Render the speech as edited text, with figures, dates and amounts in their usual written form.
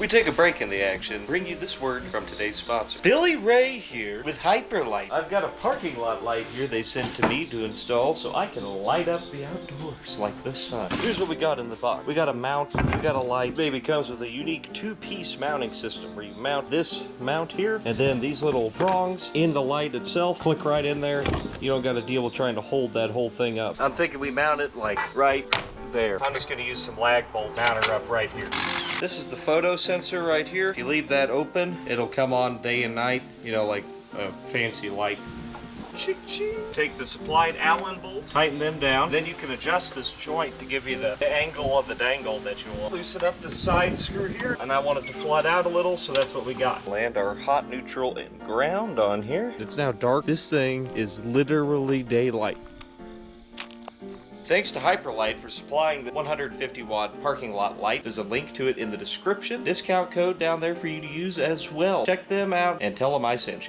We take a break in the action, bring you this word from today's sponsor. Billy Ray here with Hyperlight. I've got a parking lot light here they sent to me to install so I can light up the outdoors like the sun. Here's what we got in the box. We got a mount, we got a light. Baby comes with a unique two-piece mounting system where you mount this mount here and then these little prongs in the light itself. Click right in there. You don't got to deal with trying to hold that whole thing up. I'm thinking we mount it like right there. I'm just going to use some lag bolts, mount her up right here. This is the photo sensor right here. If you leave that open, it'll come on day and night, you know, like a fancy light. Take the supplied Allen bolts, tighten them down. Then you can adjust this joint to give you the angle of the dangle that you want. Loosen up the side screw here, and I want it to flood out a little, so that's what we got. Land our hot, neutral, and ground on here. It's now dark. This thing is literally daylight. Thanks to Hyperlight for supplying the 150 watt parking lot light. There's a link to it in the description. Discount code down there for you to use as well. Check them out and tell them I sent you.